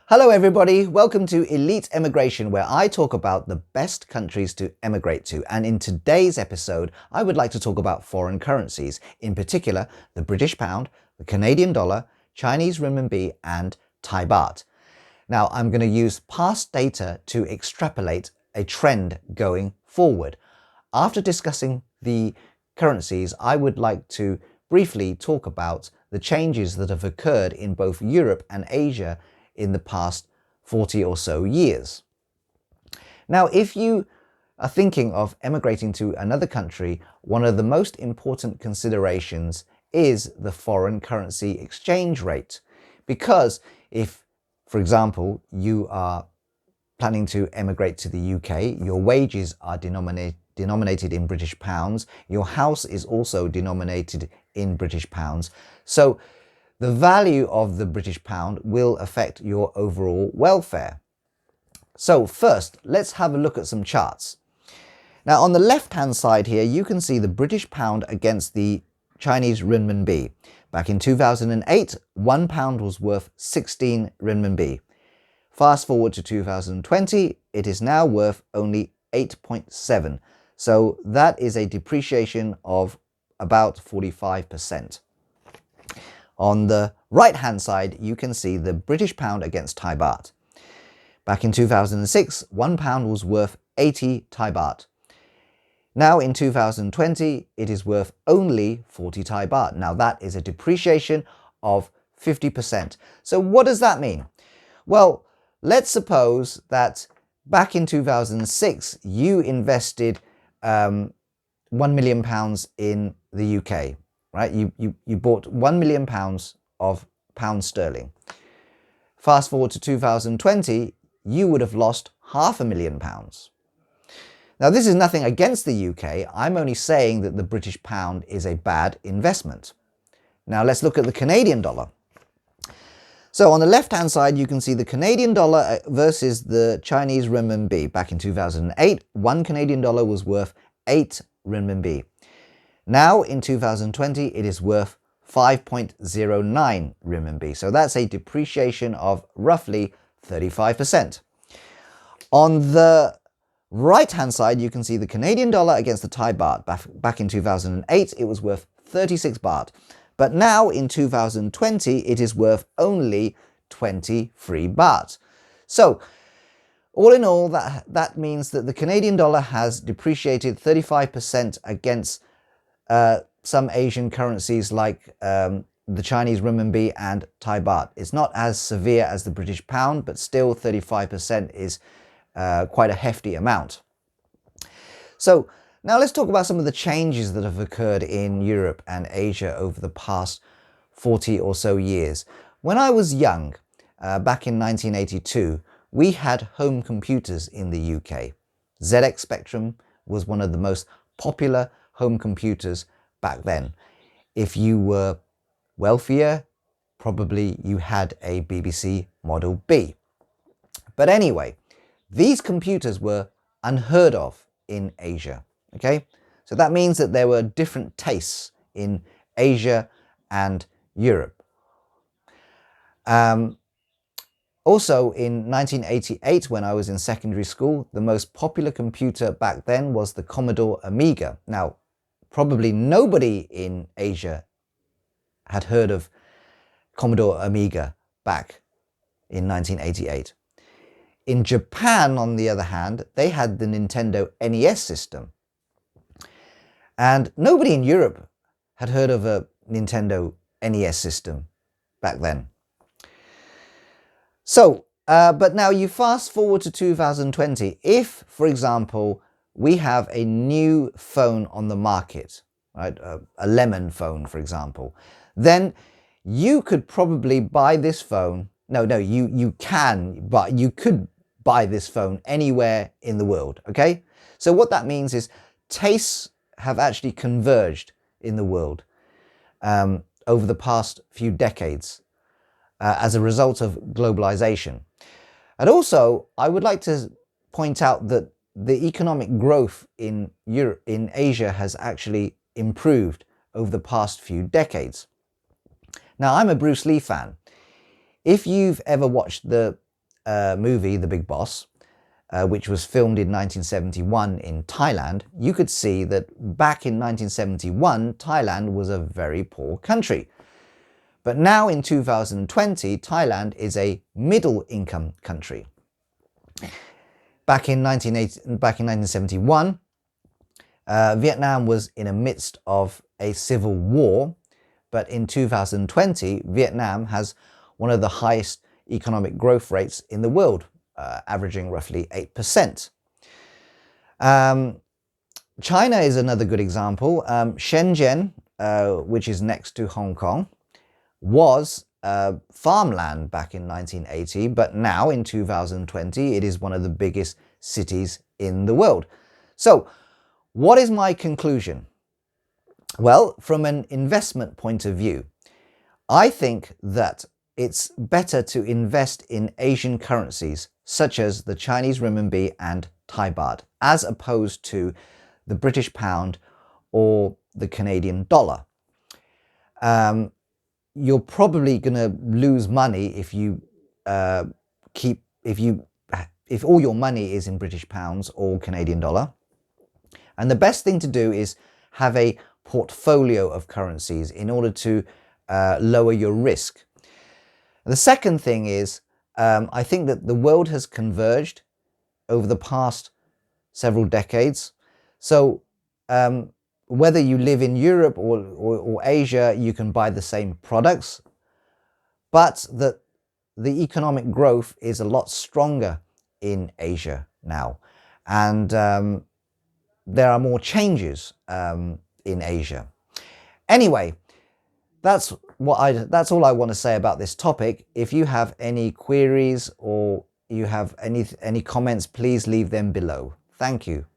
Hello everybody, welcome to Elite Emigration, where I talk about the best countries to emigrate to. And in today's episode, I would like to talk about foreign currencies, in particular the British pound, the Canadian dollar, Chinese renminbi and Thai baht. Now I'm going to use past data to extrapolate a trend going forward. After discussing the currencies, I would like to briefly talk about the changes that have occurred in both Europe and Asia in the past 40 or so years. Now, if you are thinking of emigrating to another country, one of the most important considerations is the foreign currency exchange rate. Because if, for example, you are planning to emigrate to the UK, your wages are denominated in British pounds, your house is also denominated in British pounds. So the value of the British pound will affect your overall welfare. So first, let's have a look at some charts. Now on the left-hand side here, you can see the British pound against the Chinese renminbi. Back in 2008, £1 was worth 16 renminbi. Fast forward to 2020, it is now worth only 8.7. So that is a depreciation of about 45%. On the right-hand side, you can see the British pound against Thai baht. Back in 2006, £1 was worth 80 Thai baht. Now in 2020, it is worth only 40 Thai baht. Now that is a depreciation of 50%. So what does that mean? Well, let's suppose that back in 2006, you invested £1 million in the UK. Right? You bought £1 million of pound sterling. Fast forward to 2020, you would have lost £500,000. Now this is nothing against the UK, I'm only saying that the British pound is a bad investment. Now let's look at the Canadian dollar. So on the left-hand side, you can see the Canadian dollar versus the Chinese renminbi. Back in 2008, one Canadian dollar was worth 8 renminbi. Now in 2020, it is worth 5.09 renminbi. So that's a depreciation of roughly 35%. On the right-hand side, you can see the Canadian dollar against the Thai baht. Back in 2008, it was worth 36 baht. But now in 2020, it is worth only 23 baht. So all in all, that means that the Canadian dollar has depreciated 35% against some Asian currencies like the Chinese renminbi and Thai baht. It's not as severe as the British pound, but still 35% is quite a hefty amount. So now let's talk about some of the changes that have occurred in Europe and Asia over the past 40 or so years. When I was young, back in 1982, we had home computers in the UK. ZX Spectrum was one of the most popular home computers back then. If you were wealthier, probably you had a BBC Model B. But anyway, these computers were unheard of in Asia. Okay, so that means that there were different tastes in Asia and Europe. Also in 1988, when I was in secondary school, the most popular computer back then was the Commodore Amiga. Now, probably nobody in Asia had heard of Commodore Amiga back in 1988. In Japan, on the other hand, they had the Nintendo NES system. And nobody in Europe had heard of a Nintendo NES system back then. So, but now you fast forward to 2020. If, for example, we have a new phone on the market, right? A lemon phone, for example, then you could probably buy this phone. You can, but you could buy this phone anywhere in the world, okay? So what that means is tastes have actually converged in the world over the past few decades as a result of globalization. And also, I would like to point out that the economic growth in Europe, in Asia, has actually improved over the past few decades. Now, I'm a Bruce Lee fan. If you've ever watched the movie, The Big Boss, which was filmed in 1971 in Thailand, you could see that back in 1971, Thailand was a very poor country. But now in 2020, Thailand is a middle-income country. Back in 1971, Vietnam was in the midst of a civil war, but in 2020, Vietnam has one of the highest economic growth rates in the world, averaging roughly 8%. China is another good example. Shenzhen, which is next to Hong Kong, was farmland back in 1980, but now in 2020, it is one of the biggest cities in the world. So, what is my conclusion? Well, from an investment point of view, I think that it's better to invest in Asian currencies such as the Chinese renminbi and Thai baht, as opposed to the British pound or the Canadian dollar. You're probably going to lose money if all your money is in British pounds or Canadian dollar. And the best thing to do is have a portfolio of currencies in order to lower your risk. The second thing is, I think that the world has converged over the past several decades. So whether you live in Europe or Asia, you can buy the same products, but the economic growth is a lot stronger in Asia now. And there are more changes in Asia. Anyway, that's all I want to say about this topic. If you have any queries or you have any comments, please leave them below. Thank you.